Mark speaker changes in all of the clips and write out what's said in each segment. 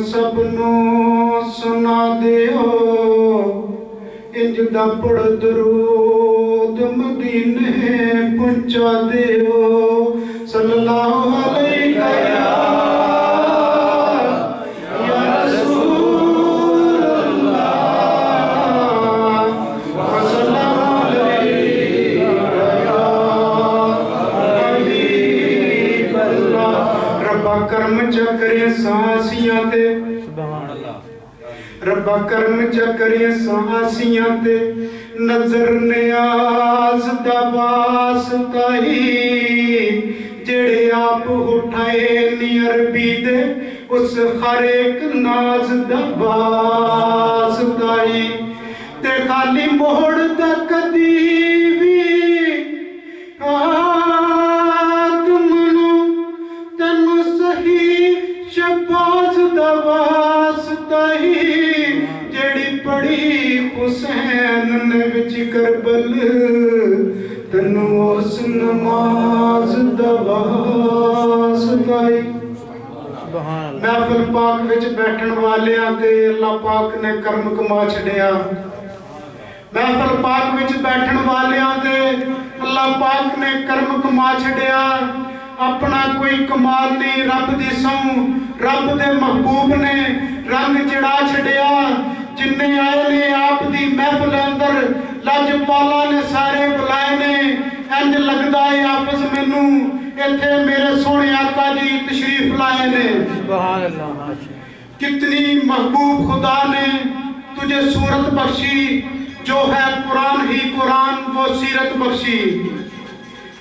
Speaker 1: سب نو سنا دیو انج دا پڑھ درود مدینے پہنچا دیو صلی اللہ علیہ یا رسول اللہ وسلم علیہ یا حبیب اللہ ربا کرم چکرے سانسیاں تے ربا کرم چکرے سانسیاں تے نظر نیاز دا واسطہ ہی جڑے آپ اٹھائے نی عربی دے اس ہر ایک ناز دا واسطہ ہی تے خالی موڑ دا کدی بھی منو تینو صحیح شباز دا واسطہ ہی جڑی پڑھی حسین نے وچ کربل تینو اس نماز دا واسطہ ہی محفل پاک وچ بیٹھن والیاں تے اللہ پاک نے کرم کما چھڑیا محفل پاک وچ بیٹھن والیاں تے اللہ پاک نے کرم کما چھڑیا اپنا کوئی کمال نہیں رب دی سوں رب دے محبوب نے رنگ چڑھا چھڑیا جننے آئے نے آپ دی محفل اندر لاجپالا نے سارے بلائے نے انج لگدا ہے آپس مینوں ایتھے میرے سونے آقا جی تشریف لائے نے سبحان اللہ کتنی محبوب خدا نے تجھے صورت بخشی جو ہے قرآن ہی قرآن وہ سیرت بخشی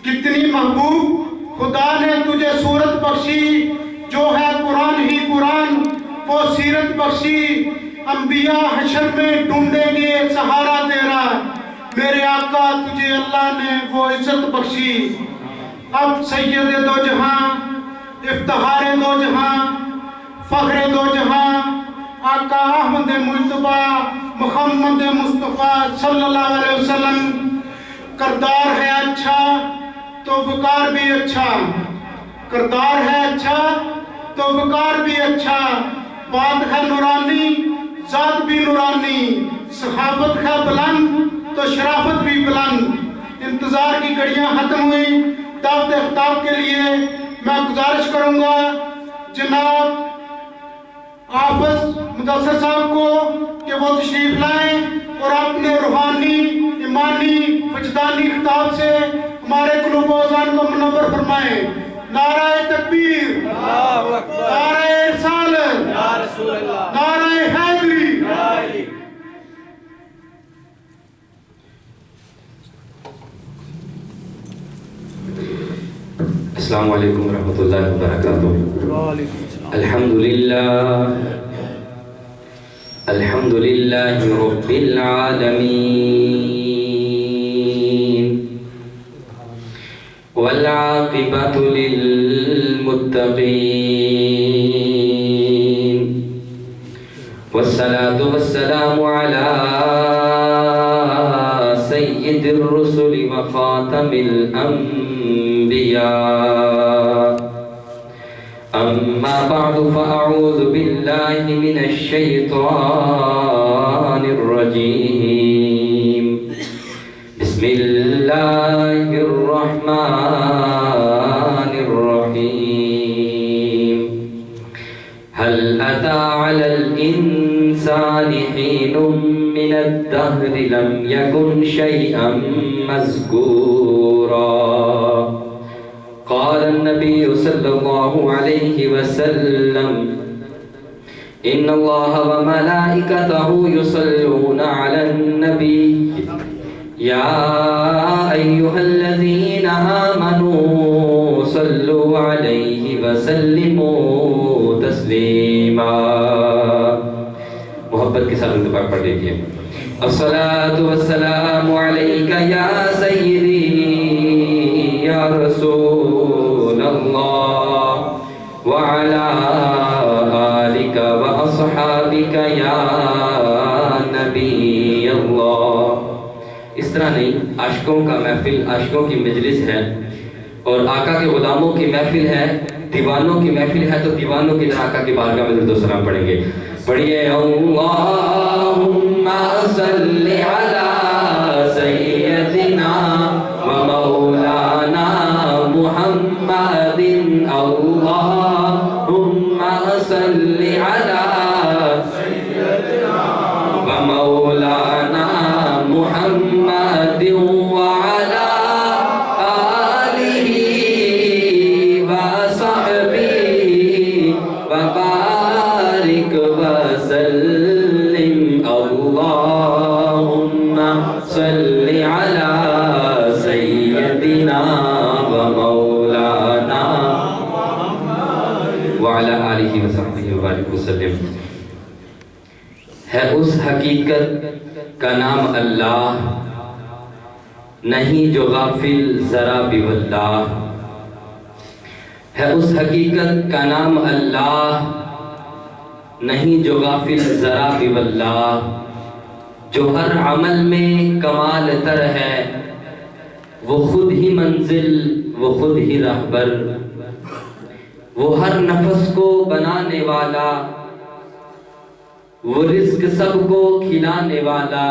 Speaker 1: کتنی محبوب خدا نے تجھے صورت بخشی جو ہے قرآن ہی قرآن وہ سیرت بخشی انبیاء حشر میں ڈھونڈیں گے سہارا تیرا میرے آقا تجھے اللہ نے وہ عزت بخشی اب سید دو جہاں افتخار دو جہاں فخر دو جہاں آقا احمد مجتبی محمد مصطفیٰ صلی اللہ علیہ وسلم کردار ہے اچھا تو وقار بھی اچھا کردار ہے اچھا تو وقار بھی اچھا بات ہے نورانی ذات بھی نورانی صحافت ہے بلند تو شرافت بھی بلند انتظار کی گھڑیاں ختم ہوئی دعوت خطاب کے لیے میں گزارش کروں گا جناب حافظ مدثر صاحب کو کہ وہ تشریف لائیں اور اپنے روحانی ایمانی وجدانی خطاب سے ہمارے قلوب و اذان کو منور فرمائیں نعرہ تکبیر نعرہ رسالت نعرہ حیدری
Speaker 2: السلام علیکم ورحمۃ اللہ وبرکاتہ الحمد للہ رب العالمین والعاقبۃ للمتقین والصلاة والسلام علی سید الرسل وخاتم الانبیاء اما بعد فاعوذ باللہ من الشیطان الرجیم بسم اللہ الرحمن الرحیم هل اتى على الانسان حين من الدهر لم يكن شيئا مذكورا قال النبي صلى الله عليه وسلم إن الله وملائكته يصلون على النبي يا أيها الذين آمنوا صلوا عليه وسلموا تسليما محبت کے ساتھ انتباہ پڑھ دیجئے الصلاة والسلام عليك يا سيدي يا رسول الله وعلى آلك وأصحابك يا نبي الله اس طرح نہیں عاشقوں کا محفل عاشقوں کی مجلس ہے اور آقا کے غلاموں کی محفل ہے دیوانوں کی محفل ہے تو دیوانوں کی طرح کی بارگاہ میں درود و سلام پڑھیں گے. پڑھیے اللہم صلی علی سیدنا و مولانا محمد اللہم صلی علی سیدنا و مولانا محمد وعلی آلہ وصحبہ وبارک وسلم. اللہم صلی علی سیدنا و مولانا وعلی آلہ وصحبہ وبارک وسلم. ہے اس حقیقت کا نام اللہ، نہیں جو غافل ذرا بھی واللہ. ہے اس حقیقت کا نام اللہ، نہیں جو غافل ذرا بھی واللہ. جو ہر عمل میں کمال تر ہے، وہ خود ہی منزل وہ خود ہی رہبر. وہ ہر نفس کو بنانے والا، وہ رزق سب کو کھلانے والا.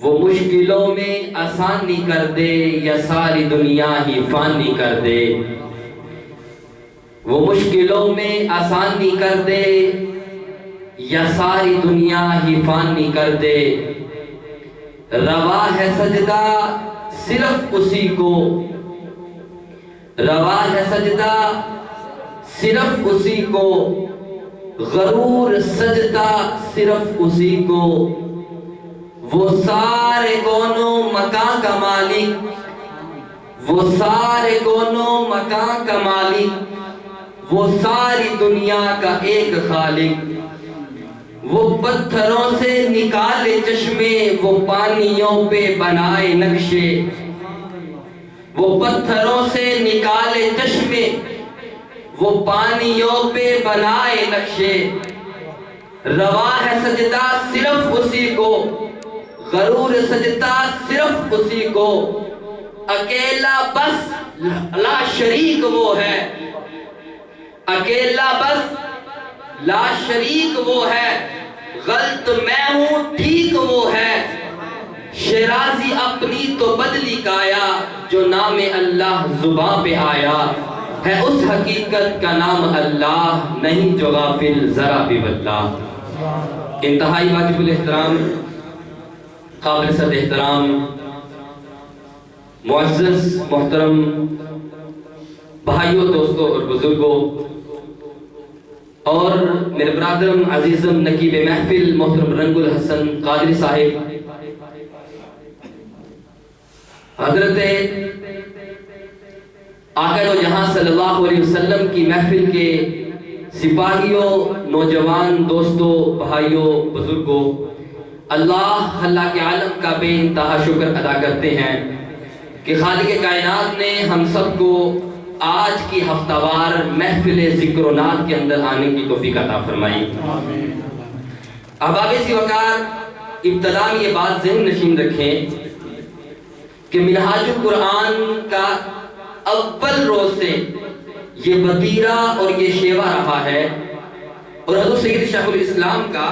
Speaker 2: وہ مشکلوں میں آسانی کر دے یا ساری دنیا ہی فانی کر دے. وہ مشکلوں میں آسانی کر دے یا ساری دنیا ہی فانی کر دے. روا ہے سجدہ صرف اسی کو، روا ہے سجدہ صرف اسی کو. غرور سجدہ صرف اسی کو. وہ سارے کونوں مکان کا مالک، وہ سارے کونوں مکان کا مالک. وہ ساری دنیا کا ایک خالق. وہ پتھروں سے نکالے چشمے، وہ پانیوں پہ بنائے نقشے. وہ پتھروں سے نکالے چشمے، وہ پانیوں پہ بنائے نقشے. روا ہے سجدہ صرف اسی کو، غرور سجدہ صرف اسی کو. اکیلا بس لا شریک وہ ہے، اکیلا بس لا شریک وہ ہے. غلط میں ہوں ٹھیک وہ ہے. شیرازی اپنی تو بدلی کایا، جو نام اللہ زباں پہ آیا. ہے اس حقیقت کا نام اللہ، نہیں جو غافل ذرا بھی واللہ. انتہائی واجب الاحترام، قابل صد احترام، معزز محترم بھائیوں، دوستوں اور بزرگوں، اور میرے برادرم عزیزم نقیب محفل محترم رنگ الحسن قادری صاحب، حضرت آقا دو جہاں صلی اللہ علیہ وسلم کی محفل کے سپاہیوں، نوجوان دوستوں، بھائیوں، بزرگوں، اللہ خلاق عالم کا بے انتہا شکر ادا کرتے ہیں کہ خالق کائنات نے ہم سب کو آج کی ہفتہ وار محفل ذکر و نات کے اندر آنے کی توفیق عطا فرمائی. احباب سی وقار، ابتدا میں یہ بات ذہن نشین رکھیں کہ منہاج القرآن کا اول روز سے یہ وتیرہ اور یہ شیوا رہا ہے، اور حضرت سید شیخ الاسلام کا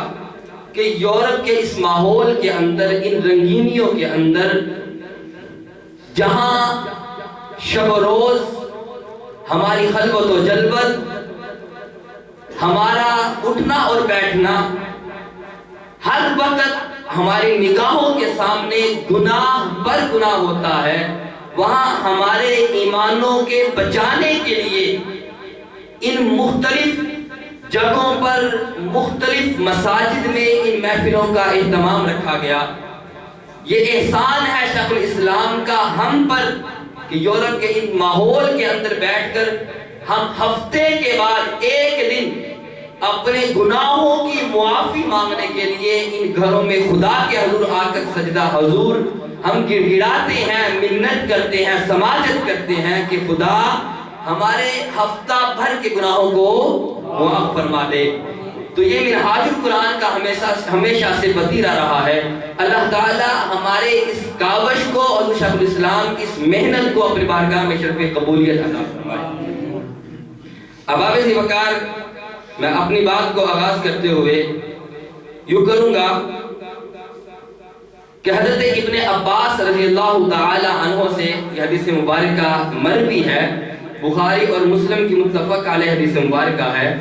Speaker 2: کہ یورپ کے اس ماحول کے اندر، ان رنگینیوں کے اندر، جہاں شب و روز ہماری خلوت و جلوت، ہمارا اٹھنا اور بیٹھنا، ہر وقت ہماری نگاہوں کے سامنے گناہ پر گناہ ہوتا ہے، وہاں ہمارے ایمانوں کے بچانے کے لیے ان مختلف جگہوں پر، مختلف مساجد میں ان محفلوں کا اہتمام رکھا گیا. یہ احسان ہے شیخ الاسلام کا ہم پر کہ یورپ کے ان ماحول کے اندر بیٹھ کر ہم ہفتے کے بعد ایک دن اپنے گناہوں کی معافی مانگنے کے لیے ان گھروں میں خدا کے حضور آ کر سجدہ حضور ہم گڑگڑاتے ہیں، منت کرتے ہیں، سماجت کرتے ہیں کہ خدا ہمارے ہفتہ بھر کے گناہوں کو معاف فرما دے. تو یہ منہاج القرآن کا ہمیشہ سے وتیرہ رہا ہے. اللہ تعالی ہمارے اس کاوش کو اور شیخ الاسلام کی اس محنت کو اپنی بارگاہ میں شرف قبولیت عطا فرمائے. احباب ذی وقار، میں اپنی بات کو آغاز کرتے ہوئے یوں کروں گا کہ حضرت ابن عباس رضی اللہ تعالی عنہ سے یہ حدیث مبارکہ مروی ہے، بخاری اور مسلم کی متفق علیہ حدیث مبارکہ ہے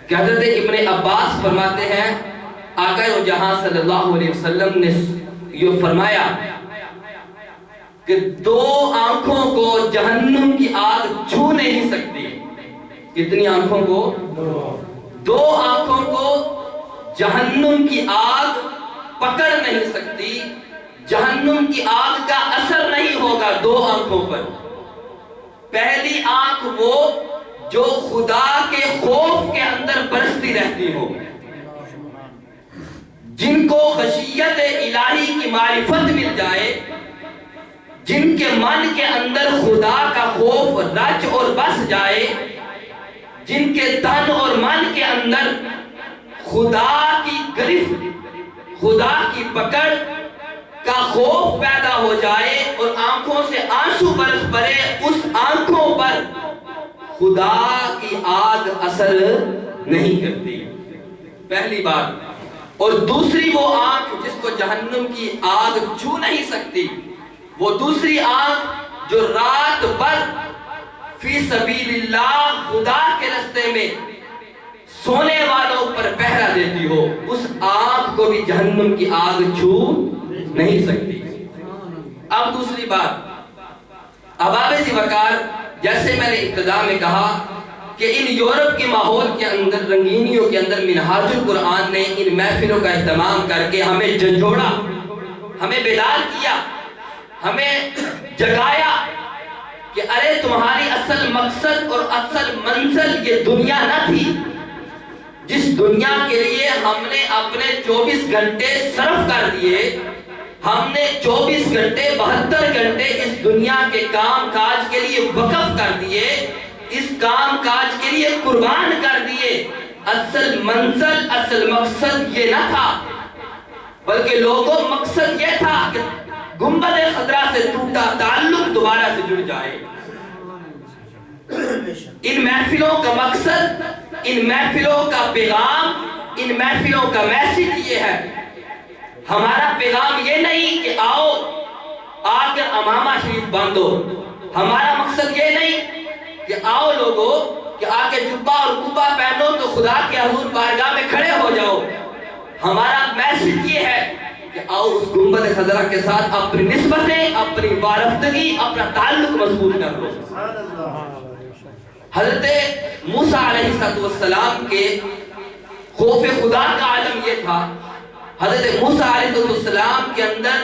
Speaker 2: کہ حضرت ابن عباس فرماتے ہیں آقا جہاں صلی اللہ علیہ وسلم نے یہ فرمایا کہ دو آنکھوں کو جہنم کی آگ چھو نہیں سکتی۔ کتنی آنکھوں کو؟ دو آنکھوں کو جہنم کی آگ پکڑ نہیں سکتی، جہنم کی آگ کا اثر نہیں ہوگا دو آنکھوں پر۔ پہلی آنکھ وہ جو خدا کے خوف کے اندر برستی رہتی ہو، جن کو خشیت الہی کی معرفت مل جائے، جن کے من کے اندر خدا کا خوف رچ اور بس جائے، جن کے تن اور من کے اندر خدا کی گرفت، خدا کی پکڑ کا خوف پیدا ہو جائے اور آنکھوں سے آنسو برس پڑے، اس آنکھوں پر خدا کی آگ اثر نہیں کرتی، پہلی بات۔ اور دوسری وہ آنکھ جس کو جہنم کی آگ چھو نہیں سکتی، وہ دوسری آنکھ جو رات بھر فی سبیل اللہ خدا کے راستے میں سونے والوں پر پہرا دیتی ہو، اس آنکھ کو بھی جہنم کی آگ چھو نہیں سکتی۔ اب دوسری بات، احباب ذی وقار، جیسے میں نے ابتدا میں کہا کہ ان یورپ کے ماحول کے اندر، رنگینیوں کے اندر منہاج القرآن نے ان محفلوں کا اہتمام کر کے ہمیں جھنجھوڑا، ہمیں بیدار کیا، ہمیں جگایا کہ ارے تمہاری اصل مقصد اور اصل منزل یہ دنیا نہ تھی، جس دنیا کے لیے ہم نے اپنے 24 گھنٹے صرف کر دیے، ہم نے 24 گھنٹے 72 گھنٹے اس دنیا کے کام کاج کے لیے وقف کر دیے، اس کام کاج کے لیے قربان کر دیے۔ اصل منزل، اصل مقصد یہ نہ تھا، بلکہ لوگوں مقصد یہ تھا کہ گنبد خضرا سے ٹوٹا تعلق دوبارہ سے جڑ جائے۔ ان محفلوں کا مقصد، ان محفلوں کا پیغام، ان محفلوں کا میسج یہ ہے، ہمارا پیغام یہ نہیں کہ آؤ آ کر امامہ شریف باندھو، ہمارا مقصد یہ نہیں کہ آؤ لوگوں کہ آ کے جبہ اور قبہ پہنو تو خدا کے حضور بارگاہ میں کھڑے ہو جاؤ۔ ہمارا میسج یہ ہے کہ آؤ اس گنبد خضرا کے ساتھ اپنی نسبتیں، اپنی وارفتگی، اپنا تعلق مضبوط کر لو۔ حضرت موسیٰ علیہ السلام کے خوف خدا کا عالم یہ تھا، حضرت موسیٰ علیہ السلام کے اندر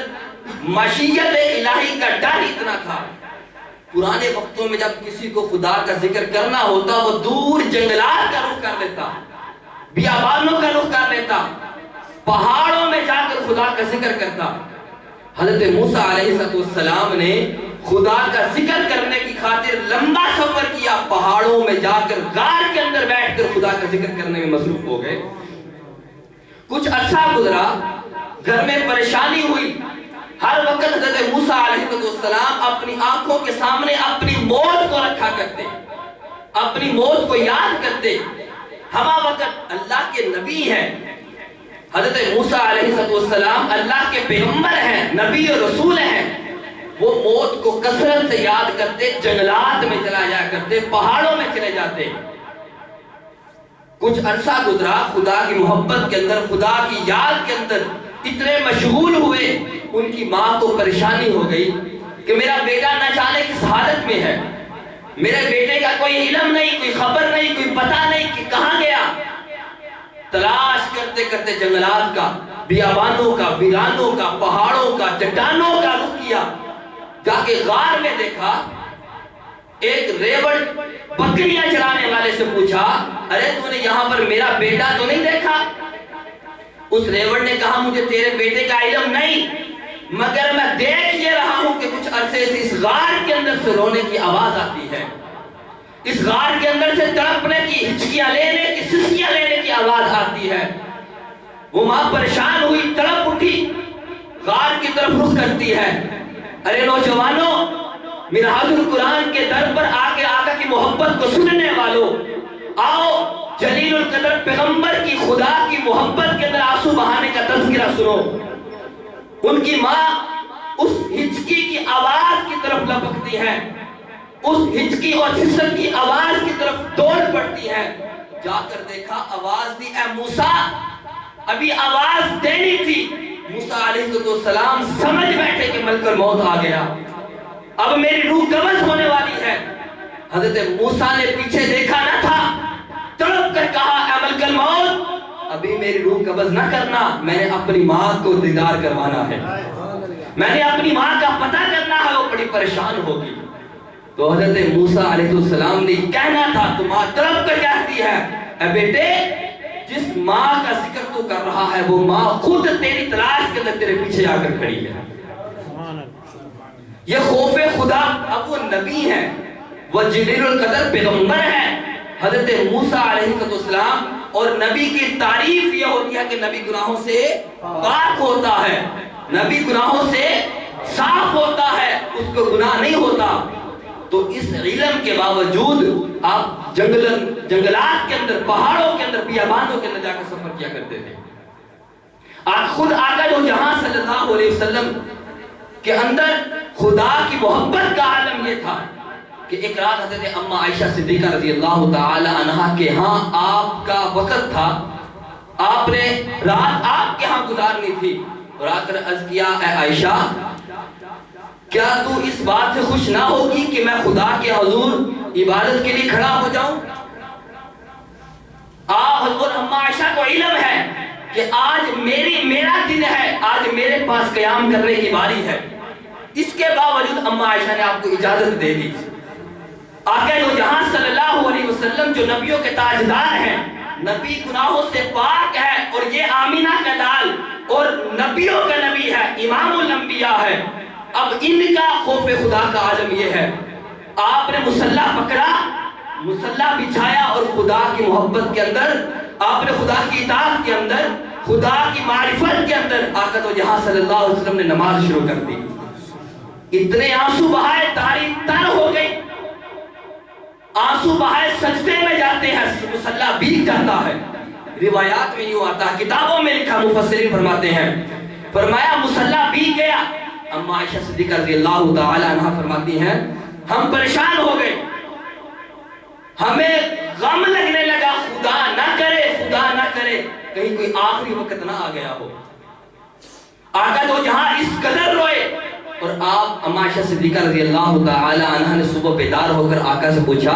Speaker 2: مشیت الہی کا ڈر اتنا تھا، پرانے وقتوں میں جب کسی کو خدا کا ذکر کرنا ہوتا وہ دور جنگلات کا رخ کر لیتا، بیابانوں کا رخ کر لیتا، پہاڑوں میں جا کر خدا کا ذکر کرتا۔ حضرت موسیٰ علیہ السلام نے خدا کا ذکر کرنے کی خاطر لمبا سفر کیا، پہاڑوں میں جا کر غار کے اندر بیٹھ کر خدا کا ذکر کرنے میں مصروف ہو گئے۔ کچھ عرصہ گزرا، گھر میں پریشانی ہوئی، ہر وقت حضرت موسیٰ علیہ السلام اپنی آنکھوں کے سامنے اپنی موت کو رکھا کرتے، اپنی موت کو یاد کرتے۔ ہما وقت اللہ کے نبی ہیں، حضرت موسیٰ علیہ السلام اللہ کے پیغمبر ہیں، نبی اور رسول ہیں، وہ موت کو کثرت سے یاد کرتے، جنگلات میں چلا جایا کرتے، پہاڑوں میں چلے جاتے۔ کچھ عرصہ گزرا، خدا کی محبت کے اندر، خدا کی یاد کے اندر اتنے مشغول ہوئے، ان کی ماں کو پریشانی ہو گئی کہ میرا بیٹا نہ جانے کس حالت میں ہے، میرے بیٹے کا کوئی علم نہیں، کوئی خبر نہیں، کوئی پتہ نہیں کہ کہاں گیا۔ تلاش کرتے کرتے جنگلات کا، بیابانوں کا، ویرانوں کا، پہاڑوں کا، چٹانوں کا رخ کیا، جا کے غار میں دیکھا، ایک ریوڑ بکریاں چرانے والے سے پوچھا، ارے تو نے یہاں پر میرا بیٹا تو نہیں دیکھا؟ اس ریوڑ نے کہا مجھے تیرے بیٹے کا علم نہیں، مگر میں دیکھ یہ رہا ہوں کہ کچھ عرصے سے اس غار کے اندر سے رونے کی آواز آتی ہے، اس غار کے اندر سے تڑپنے کی، ہچکیاں لینے کی، سسکیاں لینے کی آواز آتی ہے۔ وہ ماں پریشان ہوئی، تڑپ اٹھی، غار کی طرف رخ کرتی ہے، ارے نوجوانوں منہاج القرآن کے در پر آ کے آقا کی محبت کو سننے والوں، آؤ جلیل القدر پیغمبر کی خدا کی محبت کے اندر آنسو بہانے کا تذکرہ سنو۔ ان کی ماں اس ہچکی کی آواز کی طرف لپکتی ہے، اس ہچکی اور سسک کی آواز کی طرف دوڑ پڑتی ہے، جا کر دیکھا آواز دی، اے موسیٰ ابھی آواز دینی تھی۔ موسیٰ علیہ السلام سمجھ بیٹھے کہ ملک الموت آ گیا، اب میری روح قبض ہونے والی ہے۔ حضرت موسیٰ نے پیچھے دیکھا نہ تھا، تڑپ کر کہا اے ملک الموت ابھی میری روح قبض نہ کرنا، میں نے اپنی ماں کو دیدار کروانا ہے، میں نے اپنی ماں کا پتہ کرنا ہے، وہ بڑی پریشان ہوگی۔ تو حضرت موسیٰ علیہ السلام نے کہنا تھا، تو ماں تڑپ کر کہتی ہے اے بیٹے جس ماں کا ذکر تو کر رہا ہے وہ ماں خود تیری تلاش کے اندر تیرے پیچھے آ کر کھڑی ہے۔ یہ خوف خدا، اب وہ نبی ہے، وہ جلیل القدر پیغمبر ہے حضرت موسیٰ علیہ السلام، اور نبی کی تعریف یہ ہوتی ہے کہ نبی گناہوں سے پاک ہوتا ہے، نبی گناہوں سے صاف ہوتا ہے، اس کو گناہ نہیں ہوتا۔ تو اس علم کے باوجود آپ جنگلات کے اندر، پہاڑوں کے اندر، بیابانوں کے اندر جا کر سفر کیا کرتے تھے۔ خود آقا جو جہاں صلی اللہ علیہ وسلم کے اندر خدا کی محبت کا عالم یہ تھا کہ ایک رات حضرت اما عائشہ صدیقہ رضی اللہ تعالی عنہا کے ہاں آپ کا وقت تھا، آپ نے رات آپ کے ہاں گزارنی تھی، اور آ کر عرض کیا اے عائشہ کیا تو اس بات سے خوش نہ ہوگی کہ میں خدا کے حضور عبادت کے لیے کھڑا ہو جاؤں؟ آپ حضرت اما عائشہ کو علم ہے کہ آج میرا دن ہے، آج میرے پاس قیام کرنے کی باری ہے، اس کے باوجود اما عائشہ نے آپ کو اجازت دے دی۔ آقا جو جہاں صلی اللہ علیہ وسلم جو نبیوں کے تاجدار ہیں، نبی گناہوں سے پاک ہے، اور یہ آمینہ کا لال اور نبیوں کا نبی ہے، امام الانبیاء ہے، اب ان کا خوف خدا کا عالم یہ ہے، آپ نے مصلح پکڑا، مصلح بچھایا، اور خدا کی محبت کے اندر، آپ نے خدا کی اطاعت کے اندر، خدا کی معرفت کے اندر آقا تو جہاں صلی اللہ علیہ وسلم نے نماز شروع کر دی۔ اتنے آنسو بہائے تاری تر ہو گئی، آنسو بہائے سجدے میں جاتے ہیں، مصلح بھیگ جاتا ہے۔ روایات میں یوں آتا ہے، کتابوں میں لکھا، مفسرین فرماتے ہیں، فرمایا مصلح بھیگ گیا۔ اما عائشہ صدیقہ رضی اللہ تعالی عنہ فرماتی ہیں ہم پریشان ہو گئے، ہمیں غم لگنے لگا، خدا نہ کرے کہیں کوئی آخری وقت نہ آ گیا ہو۔ آقا تو جہاں اس قدر روئے، اور آپ اما عائشہ صدیقہ رضی اللہ تعالی عنہ نے صبح بیدار ہو کر آقا سے پوچھا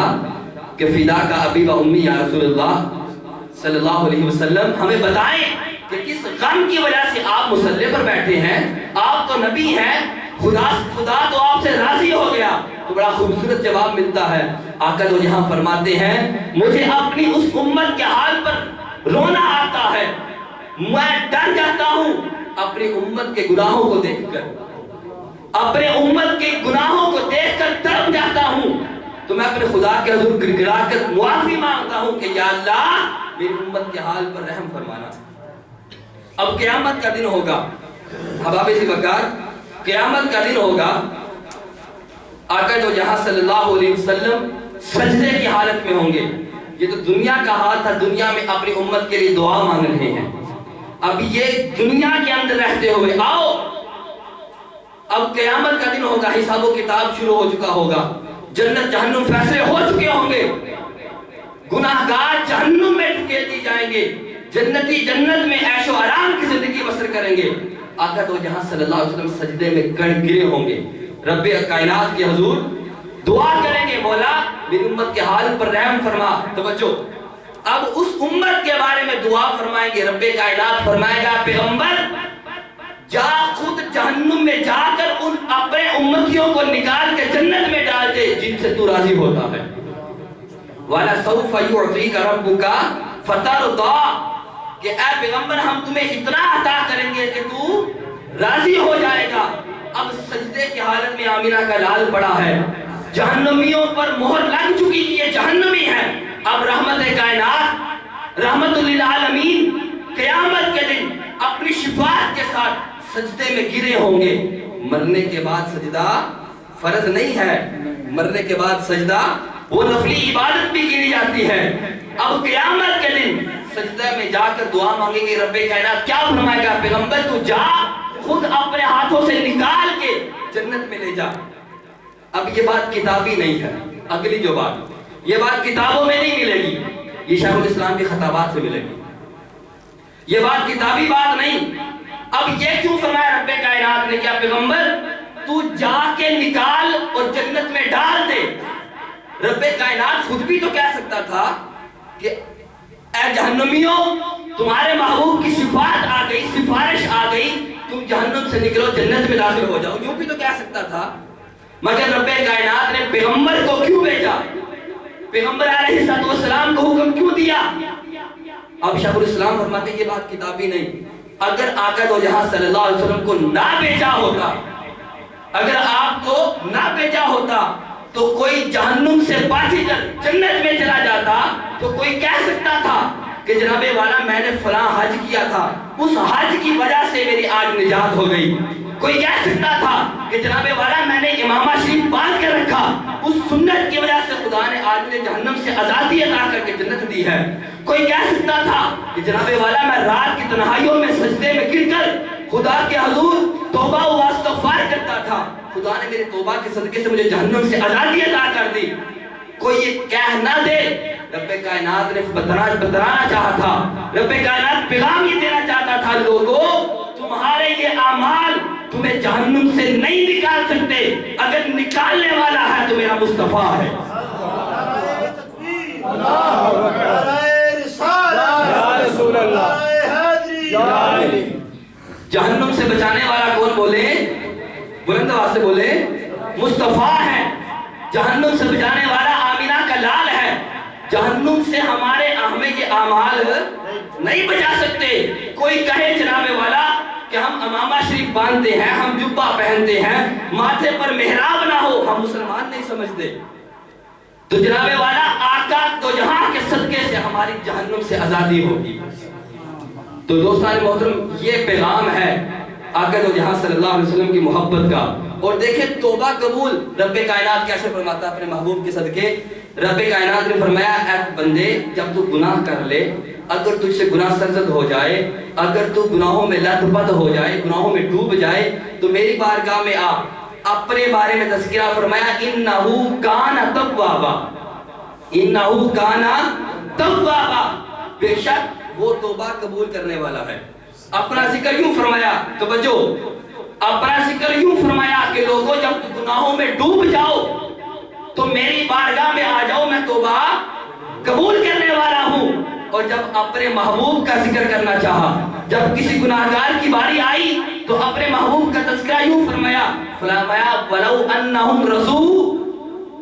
Speaker 2: کہ فدا کا ابی و امی یا رسول اللہ صلی اللہ علیہ وسلم، ہمیں بتائیں کہ کس غم کی وجہ سے آپ مصلی پر بیٹھے ہیں، آپ تو نبی ہیں، خدا تو آپ سے راضی ہو گیا۔ تو بڑا خوبصورت جواب ملتا ہے، آقا تو جہاں فرماتے ہیں مجھے اپنی اس امت کے حال پر رونا آتا ہے، میں ڈر جاتا ہوں اپنی امت کے گناہوں کو دیکھ کر، اپنے امت کے گناہوں کو دیکھ کر تڑپ جاتا ہوں، تو میں اپنے خدا کے حضور گڑگڑا کر معافی مانگتا ہوں کہ یا اللہ میری امت کے حال پر رحم فرمانا۔ اب قیامت کا دن ہوگا، حباب سی وقار، قیامت کا دن ہوگا، آقا جو جہاں صلی اللہ علیہ وسلم سجدے کی حالت میں ہوں گے۔ یہ تو دنیا کا حال تھا، دنیا میں اپنی امت کے لیے دعا مانگ رہے ہیں، اب یہ دنیا کے اندر رہتے ہوئے آؤ، اب قیامت کا دن ہوگا، حساب و کتاب شروع ہو چکا ہوگا، جنت جہنم فیصلے ہو چکے ہوں گے، گناہگار جہنم میں ڈھکیل دی جائیں گے، جنتی جنت میں عیش و آرام کی زندگی بسر کریں گے۔ آقا تو جہاں صلی اللہ علیہ وسلم سجدے میں گرے ہوں گے، رب کائنات کے حضور دعا کریں گے، مولا میری امت کے حال پر رحم فرما۔ توجہ، اب اس امت کے بارے میں دعا فرمائیں گے، رب کائنات فرمائے گا پیغمبر جا خود جہنم میں جا کر ان اپنے امتیوں کو نکال کے جنت میں ڈال دے جن سے تو راضی ہوتا ہے۔ وَلَسَوْفَ يُعْطِيكَ رَبُّكَ فَتَرْضَىٰ، کہ اے پیغمبر ہم تمہیں اتنا عطا کریں گے کہ تو راضی ہو جائے گا۔ اب سجدے کی حالت میں آمینہ کا لال پڑا ہے، جہنمیوں پر مہر لگ چکی کہ یہ جہنمی ہے، اب رحمت کائنات، رحمت للعالمین قیامت کے دن اپنی شفاعت کے ساتھ سجدے میں گرے ہوں گے، مرنے کے بعد سجدہ فرض نہیں ہے، مرنے کے بعد سجدہ وہ نفلی عبادت بھی گنی جاتی ہے۔ اب قیامت کے دن سجدہ میں جا کر دعا مانگیں گے، رب کائنات کیا فرمائے گا؟ پیغمبر تو جا، خود اپنے ہاتھوں سے نکال کے جنت میں لے جا۔ اب یہ بات کتابی نہیں ہے، اگلی جو بات، یہ بات کتابوں میں نہیں ملے گی، یہ شیخ الاسلام کی خطابات سے ملے گی، یہ بات کتابی بات نہیں۔ اب یہ کیوں فرمایا رب کائنات نے؟ کیا پیغمبر تو جا کے نکال اور جنت میں ڈال دے؟ رب کائنات خود بھی تو کہہ سکتا تھا کہ اے جہنمیوں، تمہارے محبوب کی صفات آ گئی، سفارش آ گئی، تم جہنم سے نکلو جنت میں داخل ہو جاؤ، یوں بھی تو کہہ سکتا تھا۔ مگر رب کائنات نے پیغمبر کو کیوں بھیجا؟ پیغمبر علیہ السلام کو حکم کیوں دیا؟ اب شیخ الاسلام فرماتے ہیں یہ بات کتابی نہیں۔ اگر آقا دو جہاں صلی اللہ علیہ وسلم کو نہ بھیجا ہوتا، اگر آپ کو نہ بھیجا ہوتا تو کوئی جہنم سے باقی کر جنت میں چلا جاتا تو کوئی کہہ سکتا تھا کہ جناب والا میں نے فلاں حج کیا تھا، اس حج کی وجہ سے میری آج نجات ہو گئی۔ کوئی کہہ سکتا تھا کہ جناب والا میں نے امامہ شریف باندھ کر رکھا، اس سنت کی وجہ سے خدا نے آج مجھے جہنم سے آزادی عطا کر کے جنت دی ہے۔ کوئی کہہ سکتا تھا کہ جناب والا میں رات کی تنہائیوں میں سجدے میں گر کر خدا کے حضور توبہ و استغفار کرتا تھا، خدا نے میری توبہ کے صدقے سے مجھے جہنم سے آزادی عطا کر دی۔ کوئی یہ کہہ نہ دے، رب کائنات نے بترانا چاہا تھا، رب کائنات پیغام یہ دینا چاہتا تھا، لوگو تمہارے یہ اعمال تمہیں جہنم سے نہیں نکال سکتے، اگر نکالنے والا ہے تو میرا مصطفیٰ ہے۔ جہنم سے بچانے والا کون؟ بولے بلند آواز سے بولے، مصطفیٰ ہے۔ جہنم سے بچانے والا آمینہ کا لال ہے۔ جہنم سے ہمارے ہمیں یہ اعمال نہیں بچا سکتے۔ کوئی کہے جناب والا کہ ہم امامہ شریف باندھتے ہیں، ہم جبہ پہنتے ہیں، ماتھے پر محراب نہ ہو، ہم مسلمان نہیں سمجھتے، تو جناب والا آقا تو جہاں کے صدقے سے ہماری جہنم سے آزادی ہوگی۔ تو دوستان محترم، یہ پیغام ہے آقا تو جہاں صلی اللہ علیہ وسلم کی محبت کا۔ اور دیکھیں توبہ قبول رب کائنات کیسے فرماتا اپنے محبوب کے صدقے۔ رب کائنات نے فرمایا اے بندے، جب تو گناہ کر لے، اگر تجھ سے گناہ سرزد ہو جائے، اگر تو گناہوں میں لت پت ہو جائے، گناہوں میں ڈوب جائے، تو میری بارگاہ میں آ، اپنے بارے میں تذکرہ فرمایا، انہو کان توابا، انہو کان توابا، بے شک وہ توبہ قبول کرنے والا ہے۔ اپنا ذکر یوں فرمایا، توجہ، اپنا ذکر یوں فرمایا کہ لوگوں جب گناہوں میں ڈوب جاؤ تو میری بارگاہ میں آ جاؤ، میں توبہ قبول کرنے والا ہوں۔ اور جب اپنے محبوب کا ذکر کرنا چاہا، جب کسی گناہگار کی باری آئی تو اپنے محبوب کا تذکرہ یوں فرمایا، فرمایا وَلَوْ أَنَّهُمْ رَضُوا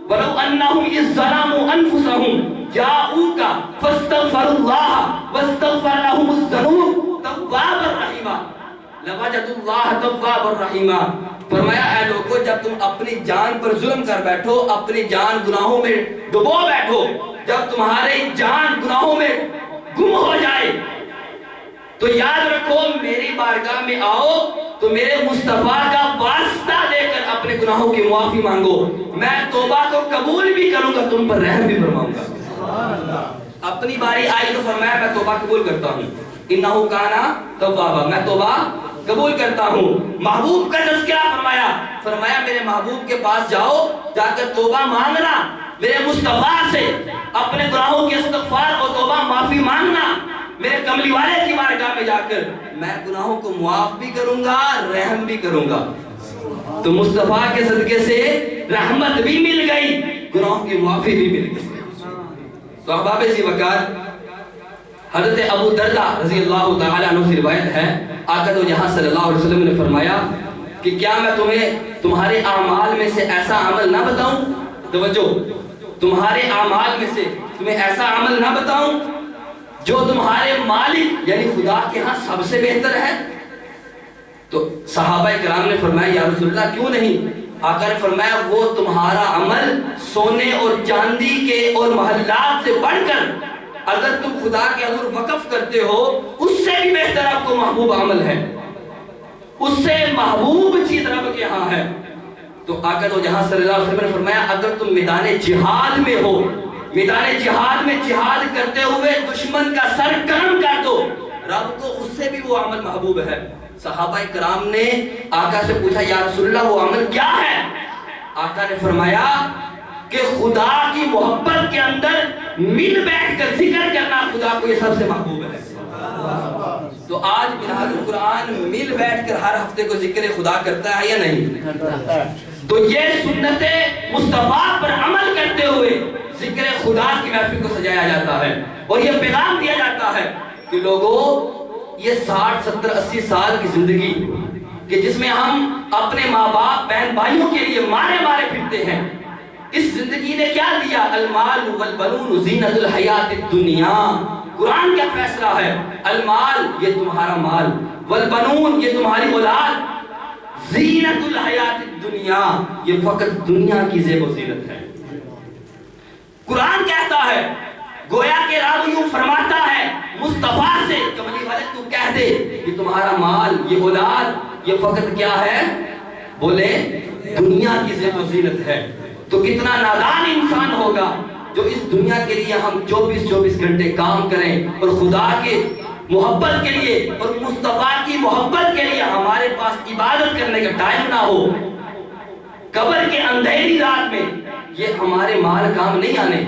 Speaker 2: وَلَوْ أَنَّهُمْ إِذْ ظَلَمُوا أَنفُسَهُمْ جَاءُوكَ فَاسْتَغْفَرُوا اللَّهَ وَاسْتَغْفَرَ لَهُمُ الذُّنُوبَ تَوَّابًا رَحِيمًا لَوَجَدُوا اللَّهَ تَوَّابًا رَحِيمًا۔ فرمایا اے لوگو، جب تم اپنی جان پر ظلم کر بیٹھو، اپنی جان گناہوں میں ڈبو بیٹھو، جب تمہاری جان گناہوں میں گم ہو جائے تو یاد رکھو میری بارگاہ میں آؤ تو میرے مصطفیٰ کا واسطہ دے کر اپنے گناہوں کی معافی مانگو، میں توبہ کو قبول بھی کروں گا، تم پر رحم بھی فرماؤں گا۔ اپنی باری آئی تو فرمایا میں توبہ قبول کرتا ہوں، انہو کانا توابا، میں توبہ قبول کرتا ہوں۔ محبوب کا تذکرہ فرمایا، فرمایا میرے محبوب کے پاس جاؤ، جا کر توبہ مانگنا، میرے مصطفیٰ سے اپنے گناہوں کی استغفار اور توبہ معافی مانگنا، میرے کملی والے کی بارگاہ میں جا کر میں گناہوں کو معاف بھی کروں گا، رحم بھی کروں گا۔ تو مصطفیٰ کے صدقے سے رحمت بھی مل گئی، گناہوں کی معافی بھی مل گئی۔ تو احباب ذی وقار، حضرت ابو دردہ رضی اللہ تعالیٰ عنہ سے روایت ہے، آقا تو جہاں صلی اللہ علیہ وسلم نے فرمایا کہ کیا میں تمہیں تمہارے اعمال میں سے ایسا عمل نہ بتاؤں؟ توجہ، تمہارے اعمال میں سے تمہیں ایسا عمل نہ بتاؤں جو تمہارے مالک یعنی خدا کے ہاں سب سے بہتر ہے؟ تو صحابہ کرام نے فرمایا یا رسول اللہ کیوں نہیں؟ آقا نے فرمایا وہ تمہارا عمل سونے اور چاندی کے اور محلات سے بڑھ کر اگر تم خدا کے حضور وقف کرتے ہو، اس سے بھی بہتر آپ کو محبوب عمل ہے، اس سے محبوب چیز رب کے ہاں ہے۔ تو آقا دو جہاں صلی اللہ علیہ وسلم نے فرمایا اگر تم میدان جہاد میں ہو، میدان جہاد میں جہاد کرتے ہوئے دشمن کا سر قلم کر دو، رب کو اس سے بھی وہ عمل محبوب ہے۔ صحابہ کرام نے آقا سے پوچھا یا رسول اللہ وہ عمل کیا ہے؟ آقا نے فرمایا کہ خدا کی محبت کے اندر مل بیٹھ کر ذکر کرنا خدا کو یہ سب سے محبوب ہے۔ تو آج منہاج القرآن مل بیٹھ کر ہر ہفتے کو ذکر خدا کرتا ہے یا نہیں؟ تو یہ سنت مصطفیٰ پر عمل کرتے ہوئے ذکر خدا کی محفل کو سجایا جاتا ہے اور یہ پیغام دیا جاتا ہے کہ لوگوں یہ 60 70 80 سال کی زندگی کہ جس میں ہم اپنے ماں باپ بہن بھائیوں کے لیے مارے پھرتے ہیں، اس زندگی نے کیا دیا؟ المال والبنون زینت الحیات الدنیا۔ قرآن کیا فیصلہ ہے؟ المال یہ تمہارا مال، والبنون یہ تمہاری اولاد، زینت الحیات الدنیا یہ فقط دنیا کی زیب و زینت ہے۔ قرآن کہتا ہے، گویا کہ رب یوں فرماتا ہے مصطفیٰ سے کملی والے تو کہہ دے کہ تمہارا مال یہ اولاد یہ فقط کیا ہے؟ بولے دنیا کی زیب و زینت ہے۔ تو کتنا نادان انسان ہوگا جو اس دنیا کے لیے ہم 24 گھنٹے کام کریں اور خدا کے محبت کے لیے اور مصطفیٰ کی محبت کے لیے ہمارے پاس عبادت کرنے کا ٹائم نہ ہو۔ قبر کے اندھیری رات میں یہ ہمارے مال کام نہیں آنے۔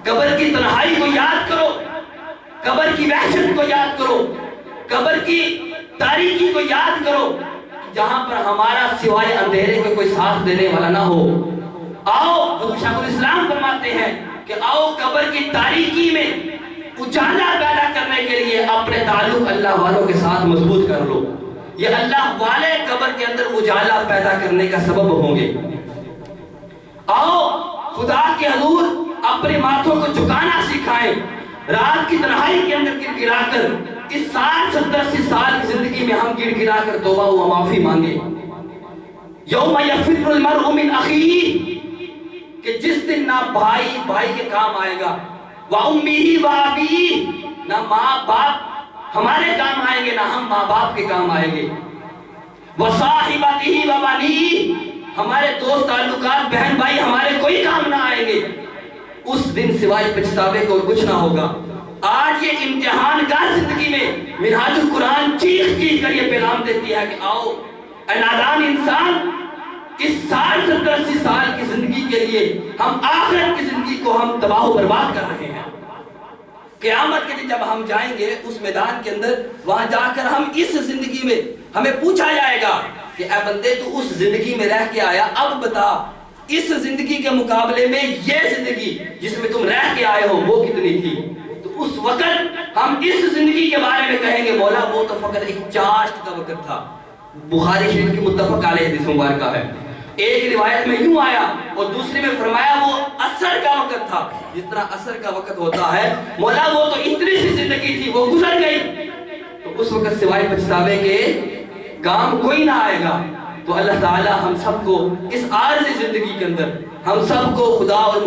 Speaker 2: قبر کی تنہائی کو یاد کرو، قبر کی وحشت کو یاد کرو، قبر کی تاریکی کو یاد کرو، جہاں پر ہمارا سوائے اندھیرے کو کوئی ساتھ دینے والا نہ ہو۔ آؤ حضور شیخ الاسلام فرماتے ہیں کہ آؤ قبر کی تاریکی میں اجالا پیدا کرنے کے لیے اپنے تعلق اللہ والوں کے ساتھ مضبوط کر لو۔ یہ اللہ والے قبر کے اندر اجالا پیدا کرنے کا سبب ہوں گے۔ آؤ خدا کے حضور اپنے ماتھوں کو جھکانا سکھائیں، رات کی تنہائی کے اندر گر گرا کر اس 60 70 80 سال کی زندگی میں ہم گر گرا کر توبہ و معافی مانگے۔ یوم یفر المرء من اخیہ کہ جس دن نہ بھائی کے کام آئے گا، وَأُمِّهِ وَأَبِيهِ نہ ماں باپ ہمارے کام آئیں گے نہ ہم ماں باپ کے کام آئیں گے، وَصَاحِبَتِهِ وَبَنِيهِ ہمارے دوست تعلقات بہن بھائی ہمارے کوئی کام نہ آئیں گے۔ اس دن سوائے پچھتاوے کو کچھ نہ ہوگا۔ آج یہ امتحان کا زندگی میں منہاج القرآن چیخ کر یہ پیغام دیتی ہے کہ آؤ اے نادان انسان، اس 60 70 80 سال کی زندگی کے لیے ہم آخرت کی زندگی کو ہم تباہ و برباد کر رہے ہیں۔ قیامت کے دن جب ہم جائیں گے اس میدان کے اندر، وہاں جا کر ہم اس زندگی میں ہمیں پوچھا جائے گا کہ اے بندے تو اس زندگی میں رہ کے آیا، اب بتا اس زندگی کے مقابلے میں یہ زندگی جس میں تم رہ کے آئے ہو وہ کتنی تھی؟ تو اس وقت ہم اس زندگی کے بارے میں کہیں گے مولا وہ تو فقط ایک چاشت کا وقت تھا۔ بخاری شریف کی متفق علیہ حدیث مبارکہ ہے، ایک روایت میں یوں آیا اور دوسری میں فرمایا وہ عصر کا وقت تھا۔ جتنا عصر کا وقت ہوتا ہے مولا وہ تو اتنی سی زندگی تھی وہ گزر گئی، تو اس وقت سوائے پچھتاوے کے کام کوئی نہ آئے گا۔ تو اللہ تعالی ہم سب کو اس عارضی زندگی کے اندر ہم سب کو خدا اور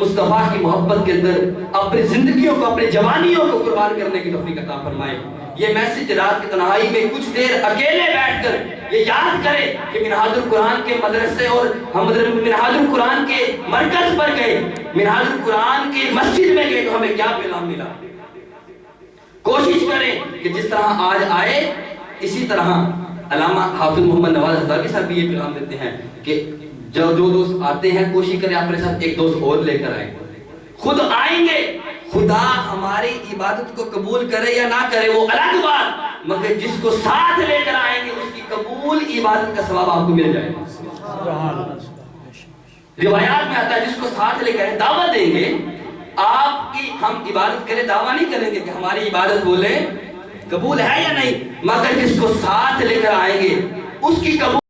Speaker 2: مصطفیٰ کی محبت کے اندر اپنی زندگیوں کو اپنی جوانیوں کو قربان کرنے کی توفیق عطا فرمائے۔ یہ میسج رات کی تنہائی میں کچھ دیر اکیلے بیٹھ کر یہ یاد کرے کہ منہاج القرآن کے مدرسے اور ہم منہاج القرآن کے مرکز پر گئے، منہاج القرآن کے مسجد میں گئے تو ہمیں کیا پیغام ملا۔ کوشش کریں کہ جس طرح آج آئے اسی طرح علامہ حافظ محمد نواز ہزاروی صاحب بھی یہ پیغام دیتے ہیں کہ جو دوست آتے ہیں کوشش کریں اپنے ساتھ ایک دوست اور لے کر آئیں۔ خود آئیں گے، خدا ہماری عبادت کو قبول کرے یا نہ کرے وہ الگ بات، مگر جس کو ساتھ لے کر آئیں گے اس کی قبول عبادت کا ثواب آپ کو مل جائے گا۔ روایات میں آتا ہے جس کو ساتھ لے کر دعوت دیں گے، آپ کی ہم عبادت کریں دعویٰ نہیں کریں گے کہ ہماری عبادت بولے قبول ہے یا نہیں، مگر جس کو ساتھ لے کر آئیں گے اس کی قبول